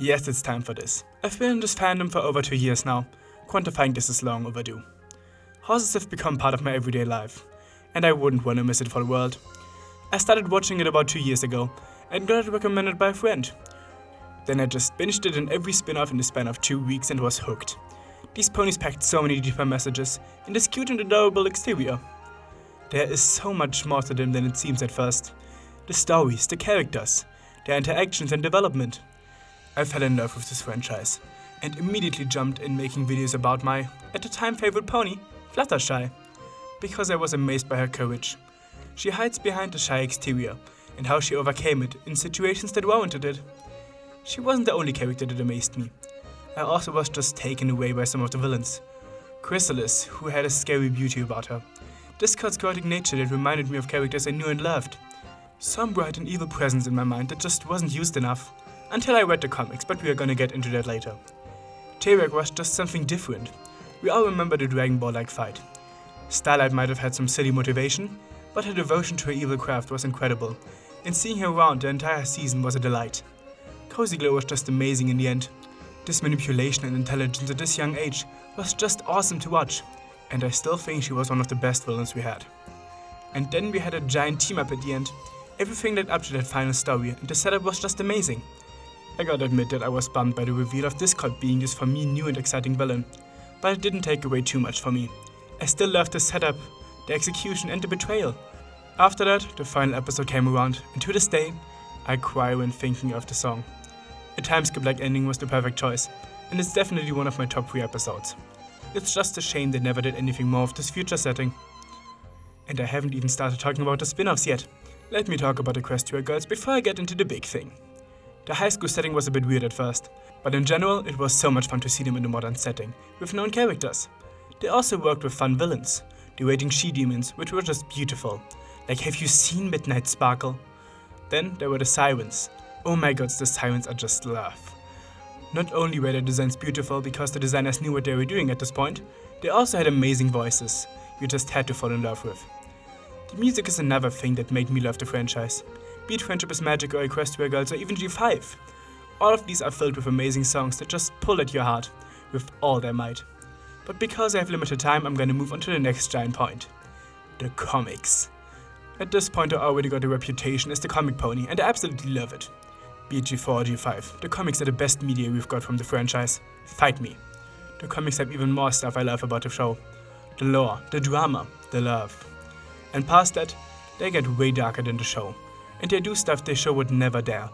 Yes, it's time for this. I've been in this fandom for over 2 years now. Quantifying this is long overdue. Horses have become part of my everyday life, and I wouldn't want to miss it for the world. I started watching it about 2 years ago, and got it recommended by a friend. Then I just binged it in every spin-off in the span of 2 weeks and was hooked. These ponies packed so many deeper messages in this cute and adorable exterior. There is so much more to them than it seems at first. The stories, the characters, their interactions and development. I fell in love with this franchise, and immediately jumped in making videos about my, at the time, favorite pony, Fluttershy, because I was amazed by her courage. She hides behind the shy exterior, and how she overcame it in situations that warranted it. She wasn't the only character that amazed me. I also was just taken away by some of the villains. Chrysalis, who had a scary beauty about her. Discord's chaotic nature that reminded me of characters I knew and loved. Some bright and evil presence in my mind that just wasn't used enough. Until I read the comics, but we are gonna get into that later. Maverick was just something different. We all remember the Dragon Ball-like fight. Starlight might have had some silly motivation, but her devotion to her evil craft was incredible, and seeing her around the entire season was a delight. Cozy Glow was just amazing in the end. This manipulation and intelligence at this young age was just awesome to watch, and I still think she was one of the best villains we had. And then we had a giant team-up at the end. Everything led up to that final story, and the setup was just amazing. I gotta admit that I was bummed by the reveal of Discord being this for me new and exciting villain, but it didn't take away too much for me. I still loved the setup, the execution and the betrayal. After that, the final episode came around, and to this day, I cry when thinking of the song. A time skip-like ending was the perfect choice, and it's definitely one of my top 3 episodes. It's just a shame they never did anything more of this future setting. And I haven't even started talking about the spin-offs yet. Let me talk about the Equestria Girls before I get into the big thing. The high school setting was a bit weird at first, but in general it was so much fun to see them in a modern setting, with known characters. They also worked with fun villains, the raging she-demons, which were just beautiful. Like, have you seen Midnight Sparkle? Then there were the sirens. Oh my god, the sirens are just love. Not only were their designs beautiful because the designers knew what they were doing at this point, they also had amazing voices you just had to fall in love with. The music is another thing that made me love the franchise. Be it Friendship is Magic or Equestria Girls or even G5. All of these are filled with amazing songs that just pull at your heart with all their might. But because I have limited time, I'm gonna move on to the next giant point. The comics. At this point I already got a reputation as the comic pony, and I absolutely love it. Be it G4 or G5, the comics are the best media we've got from the franchise. Fight me. The comics have even more stuff I love about the show. The lore, the drama, the love. And past that, they get way darker than the show. And they do stuff the show would never dare.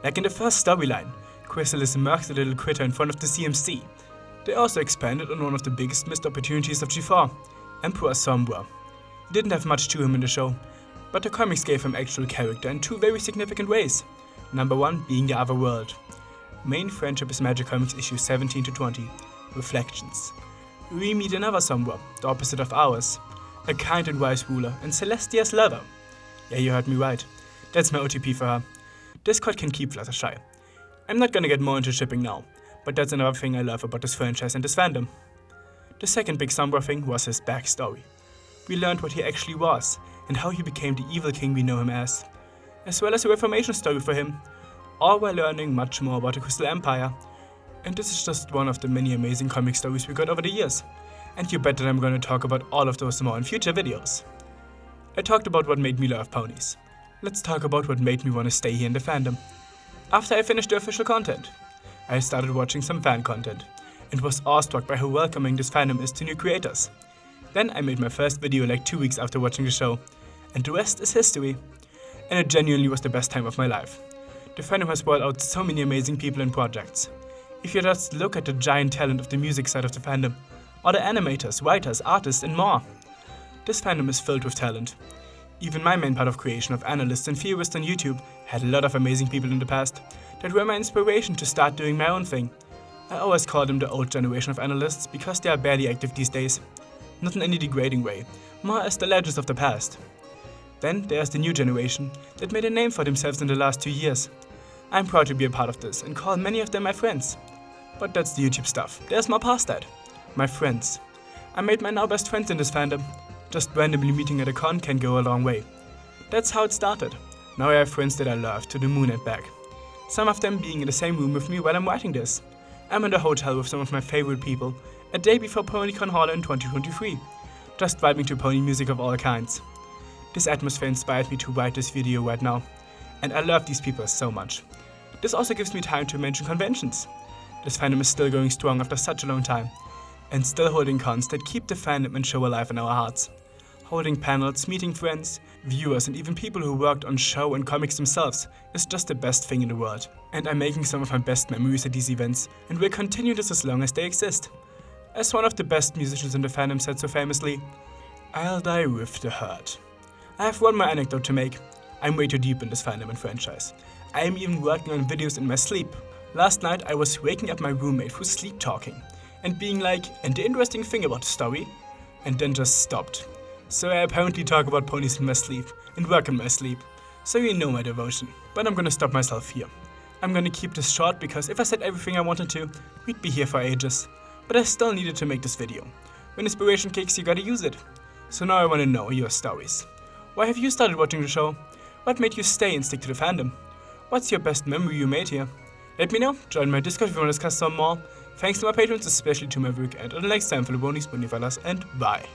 Like in the first storyline, Chrysalis murks a little critter in front of the CMC. They also expanded on one of the biggest missed opportunities of G4, Emperor Sombra. He didn't have much to him in the show, but the comics gave him actual character in 2 very significant ways. Number 1 being the other world. Main Friendship is Magic Comics issues 17 to 20, Reflections. We meet another Sombra, the opposite of ours. A kind and wise ruler and Celestia's lover. Yeah, you heard me right. That's my OTP for her. Discord can keep Fluttershy. I'm not gonna get more into shipping now, but that's another thing I love about this franchise and this fandom. The second big Sombra thing was his backstory. We learned what he actually was, and how he became the evil king we know him as well as a reformation story for him, all while learning much more about the Crystal Empire. And this is just one of the many amazing comic stories we got over the years, and you bet that I'm gonna talk about all of those more in future videos. I talked about what made me love ponies. Let's talk about what made me want to stay here in the fandom. After I finished the official content, I started watching some fan content, and was awestruck by how welcoming this fandom is to new creators. Then I made my first video like 2 weeks after watching the show, and the rest is history. And it genuinely was the best time of my life. The fandom has brought out so many amazing people and projects. If you just look at the giant talent of the music side of the fandom, or the animators, writers, artists and more. This fandom is filled with talent. Even my main part of creation of analysts and theorists on YouTube had a lot of amazing people in the past that were my inspiration to start doing my own thing. I always call them the old generation of analysts because they are barely active these days. Not in any degrading way, more as the legends of the past. Then there's the new generation that made a name for themselves in the last 2 years. I'm proud to be a part of this and call many of them my friends. But that's the YouTube stuff. There's more past that. My friends. I made my now best friends in this fandom. Just randomly meeting at a con can go a long way. That's how it started. Now I have friends that I love to the moon and back. some of them being in the same room with me while I'm writing this. I'm in the hotel with some of my favorite people, a day before PonyCon Halle in 2023, just vibing to pony music of all kinds. This atmosphere inspired me to write this video right now, and I love these people so much. This also gives me time to mention conventions. This fandom is still going strong after such a long time, and still holding cons that keep the fandom and show alive in our hearts. Holding panels, meeting friends, viewers, and even people who worked on show and comics themselves is just the best thing in the world. And I'm making some of my best memories at these events, and will continue this as long as they exist. As one of the best musicians in the fandom said so famously, "I'll die with the hurt." I have one more anecdote to make. I'm way too deep in this fandom and franchise. I am even working on videos in my sleep. Last night I was waking up my roommate through sleep talking, and being like, "And the interesting thing about the story," and then just stopped. So I apparently talk about ponies in my sleep and work in my sleep, so you know my devotion. But I'm gonna stop myself here. I'm gonna keep this short because if I said everything I wanted to, we'd be here for ages. But I still needed to make this video. When inspiration kicks, you gotta use it. So now I wanna know your stories. Why have you started watching the show? What made you stay and stick to the fandom? What's your best memory you made here? Let me know, join my Discord if you wanna discuss some more. Thanks to my patrons, especially to Maverick, and until next time, follow Bonies, Bonifellas, and bye.